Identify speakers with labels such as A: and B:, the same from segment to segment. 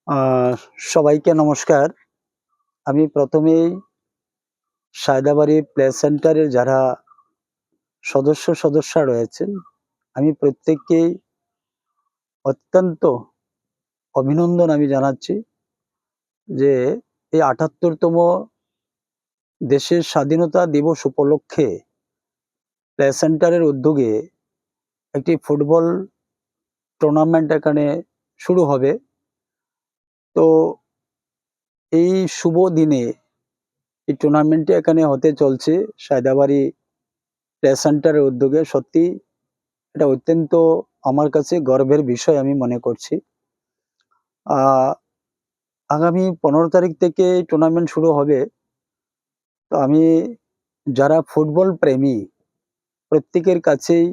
A: আহ সবাইকে নমস্কার। আমি প্রথমেই সায়দাবাড়ি প্লে সেন্টারের যারা সদস্যা রয়েছেন, আমি প্রত্যেককেই অত্যন্ত অভিনন্দন জানাচ্ছি যে এই ৭৮তম দেশের স্বাধীনতা দিবস উপলক্ষে প্লে সেন্টারের উদ্যোগে একটি ফুটবল টুর্নামেন্ট এখানে শুরু হবে। তো এই শুভ দিনে এই টুর্নামেন্টটি এখানে হতে চলছে সায়দাবাড়ি প্লে সেন্টারের উদ্যোগে। সত্যি এটা অত্যন্ত আমার কাছে গর্বের বিষয় আমি মনে করছি। আহ, আগামী 15 তারিখ থেকে এই টুর্নামেন্ট শুরু হবে। তো আমি যারা ফুটবল প্রেমী প্রত্যেকের কাছেই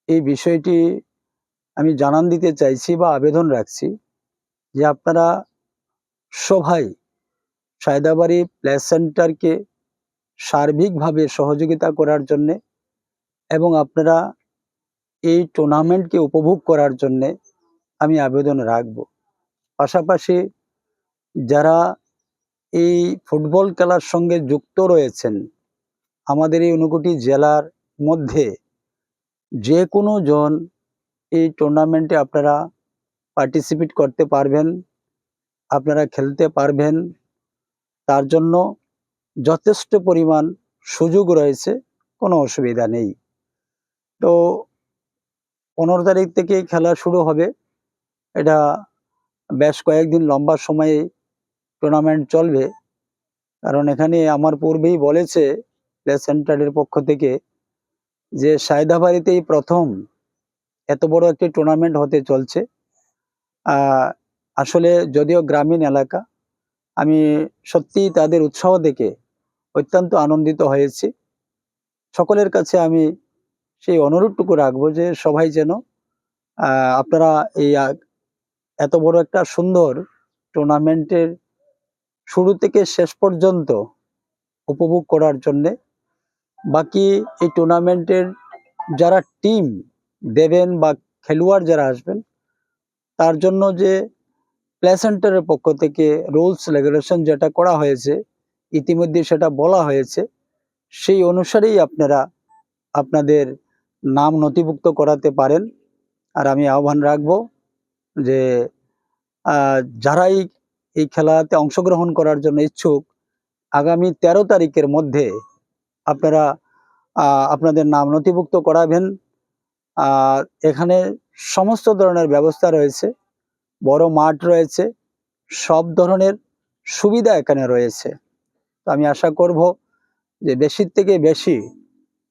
A: এই বিষয়টি আমি জানান দিতে চাইছি বা আবেদন রাখছি যে আপনারা সবাই সায়দাবাড়ি প্লে সেন্টারকে সার্বিকভাবে সহযোগিতা করার জন্যে এবং আপনারা এই টুর্নামেন্টকে উপভোগ করার জন্যে আমি আবেদন রাখব। পাশাপাশি যারা এই ফুটবল খেলার সঙ্গে যুক্ত রয়েছেন, আমাদের এই 59টি জেলার মধ্যে যে কোনো জন এই টুর্নামেন্টে আপনারা পার্টিসিপেট করতে পারবেন, আপনারা খেলতে পারবেন। তার জন্য যথেষ্ট পরিমাণ সুযোগ রয়েছে, কোনো অসুবিধা নেই। তো 15 তারিখ থেকে খেলা শুরু হবে। এটা বেশ কয়েকদিন লম্বা সময়ে টুর্নামেন্ট চলবে। কারণ এখানে আমার পূর্বেই বলেছে প্লে সেন্টারের পক্ষ থেকে যে সায়দাবাড়িতেই প্রথম এত বড় একটি টুর্নামেন্ট হতে চলছে। আসলে যদিও গ্রামীণ এলাকা, আমি সত্যি তাদের উৎসাহ দেখে অত্যন্ত আনন্দিত হয়েছি। সকলের কাছে আমি সেই অনুরোধটুকু রাখবো যে সবাই যেন আপনারা এই এত বড় একটা সুন্দর টুর্নামেন্টের শুরু থেকে শেষ পর্যন্ত উপভোগ করার জন্যে। বাকি এই টুর্নামেন্টের যারা টিম দেবেন বা খেলোয়াড় যারা আসবেন, তার জন্য যে প্লে সেন্টারের পক্ষ থেকে রুলস রেগুলেশন যেটা করা হয়েছে, ইতিমধ্যে সেটা বলা হয়েছে। সেই অনুসারেই আপনারা আপনাদের নাম নথিভুক্ত করাতে পারেন। আর আমি আহ্বান রাখবো যে যারাই এই খেলাতে অংশগ্রহণ করার জন্য ইচ্ছুক, আগামী 13 তারিখের মধ্যে আপনারা আপনাদের নাম নথিভুক্ত করাবেন। আর এখানে সমস্ত ধরনের ব্যবস্থা রয়েছে, বড় মাঠ রয়েছে, সব ধরনের সুবিধা এখানে রয়েছে। তো আমি আশা করব যে বেশি থেকে বেশি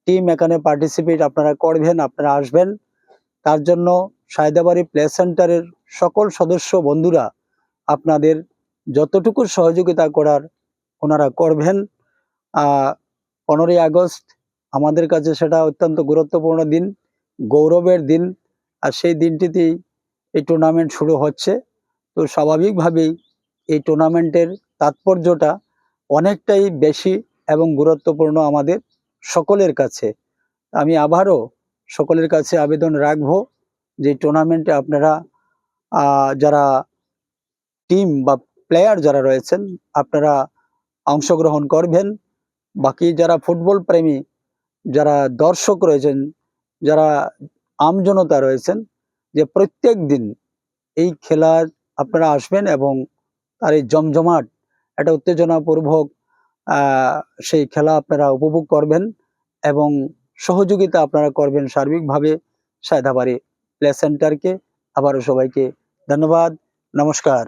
A: টিম এখানে পার্টিসিপেট আপনারা করবেন, আপনারা আসবেন। তার জন্য সায়দাবাড়ি প্লে সেন্টারের সকল সদস্য বন্ধুরা আপনাদের যতটুকু সহযোগিতা করার ওনারা করবেন। 15ই আগস্ট আমাদের কাছে সেটা অত্যন্ত গুরুত্বপূর্ণ দিন, গৌরবের দিন। আর সেই দিনটিতেই এই টুর্নামেন্ট শুরু হচ্ছে। তো স্বাভাবিকভাবেই এই টুর্নামেন্টের তাৎপর্যটা অনেকটাই বেশি এবং গুরুত্বপূর্ণ আমাদের সকলের কাছে। আমি আবারও সকলের কাছে আবেদন রাখবো যে টুর্নামেন্টে আপনারা যারা টিম বা প্লেয়ার যারা রয়েছেন, আপনারা অংশগ্রহণ করবেন। বাকি যারা ফুটবল প্রেমী, যারা দর্শক রয়েছেন, যারা আমজনতা রয়েছেন, যে প্রত্যেক দিন এই খেলার আপনারা আসবেন এবং তার এই জমজমাট একটা উত্তেজনাপূর্বক সেই খেলা আপনারা উপভোগ করবেন এবং সহযোগিতা আপনারা করবেন সার্বিকভাবে সায়দাবাড়ি প্লে সেন্টারকে। আবারও সবাইকে ধন্যবাদ, নমস্কার।